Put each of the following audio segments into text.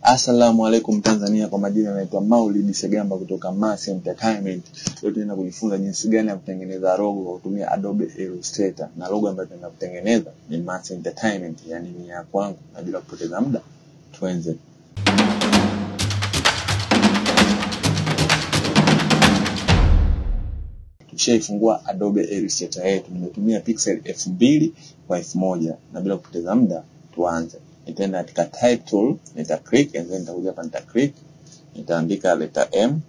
Assalamu alaikum Tanzania, kwa majina naitwa Maulidi Segamba kutoka Mase Entertainment. Leo tunaenda kujifunza jinsi gani ya kutengeneza logo kwa kutumia Adobe Illustrator. Na logo ambayo tunaenda kutengeneza ni Mase Entertainment, yani ni ya kwangu. Na bila kupoteza muda, tuanze. Tushaifungua Adobe Illustrator yetu. Nimetumia pixel 2000 kwa 1000. Na bila kupoteza muda, tuanze. Nitaenda katika type tool, nita click and then nitakuja hapa nita click, nitaandika letter M,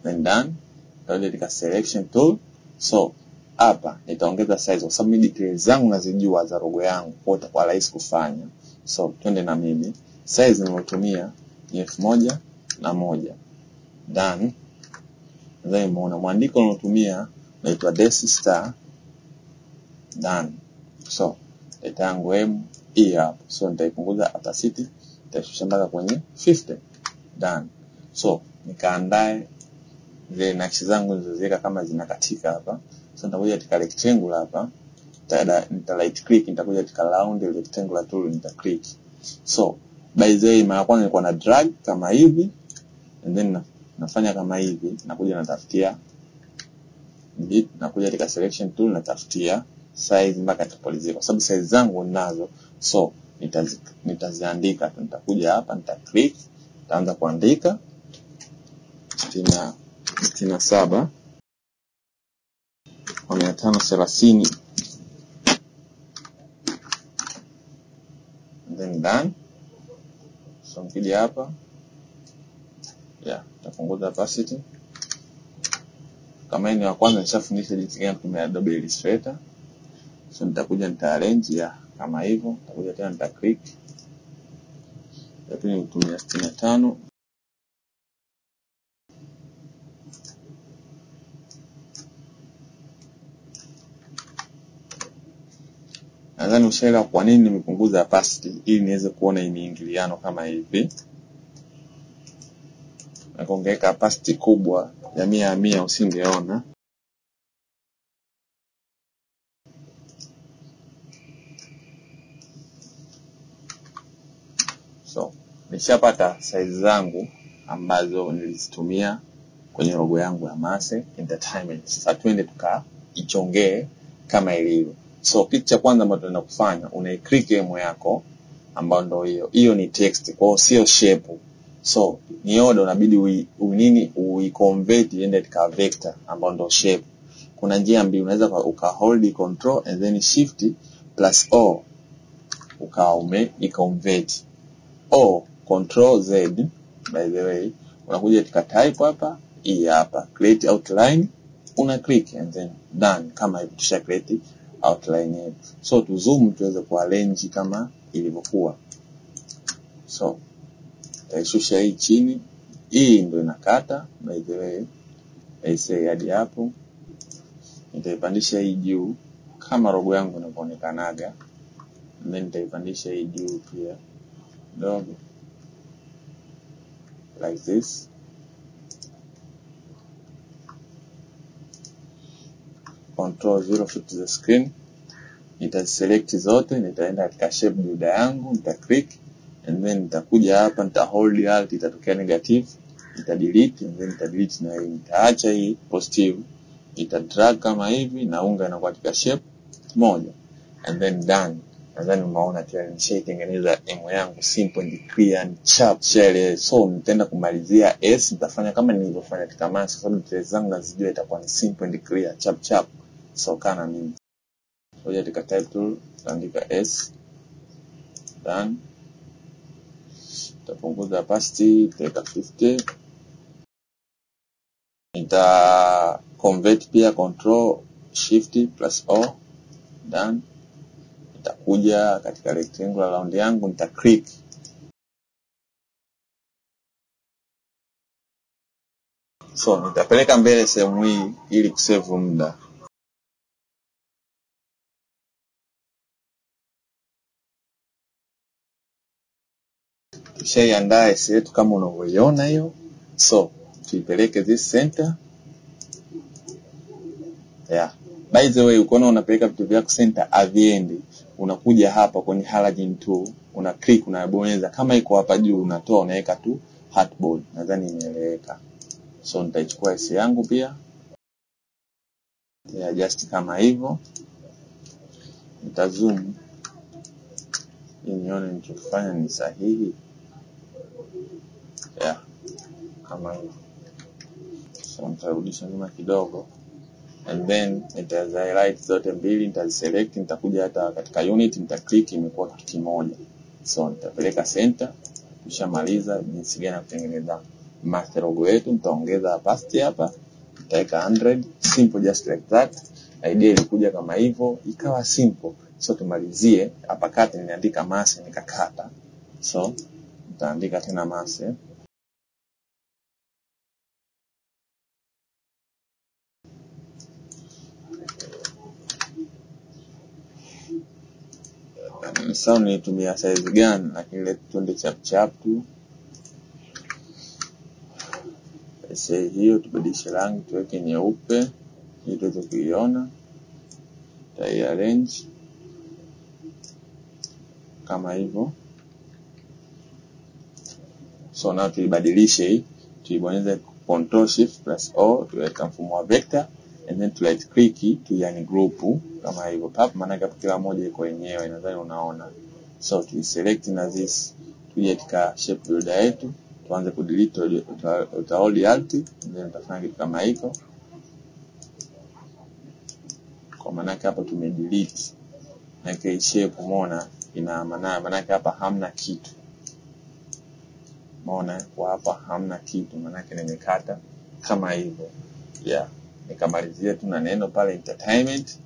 then done. Nitakuja katika selection tool. So hapa nitaongeza size kwa sababu details zangu nazijua za logo yangu, kwa itakuwa rahisi kufanya. So twende na mimi. Size nimetumia ni 1001. Done. Then muona mwandiko nilotumia naitwa Desi Star. Done. So letter yangu M hii hapa. So nitaipunguza opacity, nitashusha mpaka kwenye 50. Done. So nikaandae zile nakshi zangu nilizoziweka kama zinakatika hapa. So nitakuja katika rectangle hapa, nita right click, nitakuja katika round rectangular tool, nita click. So by the way, mara kwanza nilikuwa na drag kama hivi and then nafanya kama hivi, nakuja natafutia bit, nakuja katika selection tool, natafutia size mpaka nitapolizika kwa sababu size zangu ninazo. So nitaziandika, nitakuja hapa nita click, nitaanza kuandika 67 kwa 530, then done. So nikija hapa nitapunguza opacity. Kama ni wa kwanza nishafundisha jinsi gani kutumia Adobe Illustrator. So nitakuja nita arrange kama hivyo, nitakuja tena nita click. Lakini nitumia 65. Nadhani ushaelewa kwa nini nimepunguza opacity, ili niweze kuona imiingiliano kama hivi. Na kuongeza opacity kubwa ya 100 usingeona. So nishapata size zangu ambazo nilizitumia kwenye logo yangu ya Mase Entertainment. Sasa twende tukaichongee kama ilivyo. So kitu cha kwanza ambacho tunaenda kufanya, una-click emo yako ambayo ndio hiyo. Hiyo ni text, kwa hiyo sio shape. So ni order, unabidi uiconvert iende katika vector ambayo ndio shape. Kuna njia mbili, unaweza ukahold control and then shift plus O ukaconvert. O control Z, by the way, unakuja katika type hapa, hii hapa create outline, una click and then done. Kama hivi tusha create outline yetu. So tu zoom tuweze kuarrange kama ilivyokuwa. So taishusha hii chini, hii ndio inakata, by the way, say hadi hapo. Nitaipandisha hii juu kama logo yangu inavyoonekanaga, and then nitaipandisha hii juu pia dogo like this. Control 0 fit the screen. Nitaselect zote, nitaenda katika shape builder yangu, nita click and then nitakuja hapa, nita hold alt, itatokea negative, nita delete and then nita delete na hii, nitaacha hii positive, nita drag kama hivi na unga inakuwa katika shape moja and then done. Nadhani umeona tayari nishaitengeneza emo yangu simple and clear and sharp shell. So nitaenda kumalizia S, nitafanya kama nilivyofanya katika Mase kwa sababu details zangu nazijua, itakuwa ni simple and clear chap. So kana mimi ngoja katika type tool andika S, done. Nitapunguza opacity, take 50. Nita convert pia, control shift plus O, done. Nitakuja katika rectangular round yangu, nita click. So nitapeleka mbele sehemu hii ili kusave muda. Tushaiandaa S yetu kama unavyoiona hiyo. So tuipeleke this center. By the way, ukiona unapeleka vitu vyako center aviendi, unakuja hapa kwenye halogen tool, una click, unabonyeza kama iko hapa juu, unatoa unaweka tu heartboard. Nadhani inaeleweka. So nitachukua isi yangu pia, ya just kama hivyo, nitazoom ili nione nilichofanya ni sahihi. Yeah, kama hivyo. So nitarudisha nyuma kidogo, and then nitaza highlight zote mbili, nitaselect, nitakuja hata katika unit, nitaclick, imekuwa kitu kimoja. So nitapeleka center, tushamaliza jinsi gani kutengeneza master logo yetu. Nitaongeza opacity hapa, nitaweka 100, simple just like that. Idea ilikuja kama hivyo, ikawa simple. So tumalizie hapa kati, niliandika Mase nikakata. So nitaandika tena Mase. Sasa nitumia size gani, lakini let tuende chap chap tu. Sasa hiyo tubadilishe rangi, tuweke nyeupe ili tuweze kuiona. Arrange kama hivyo. So now tuibadilishe hii, tuibonyeze Ctrl Shift plus O, tuweke mfumo wa vector, and then tu right click tu yani group kama hivyo pap, maana hapo kila moja iko yenyewe, nadhani unaona. So tu select na this, tuje katika shape builder yetu, tuanze ku delete, uta hold alt, then utafanya kitu kama hiko. Kwa maana hapa tume delete na hii shape, umeona ina maana hapa hamna kitu. Umeona kwa hapa hamna kitu, maana yake nimekata kama hivyo. Yeah, nikamalizia tu na neno pale entertainment.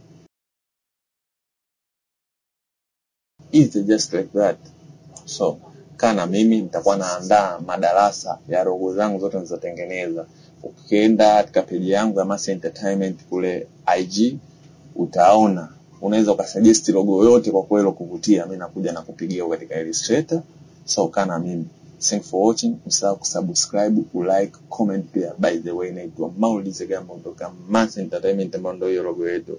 It's just like that. So kana mimi nitakuwa naandaa madarasa ya logo zangu zote nilizotengeneza. Ukienda katika page yangu ya Mase Entertainment kule IG, utaona unaweza ukasuggest logo yote kwa kweli kuvutia, mimi nakuja na kupigia katika Illustrator. So kana mimi, thanks for watching. Usisahau kusubscribe, kulike, comment pia. By the way, naitwa Maulidi Segamba kutoka Mase Entertainment, ambayo ndio logo yetu.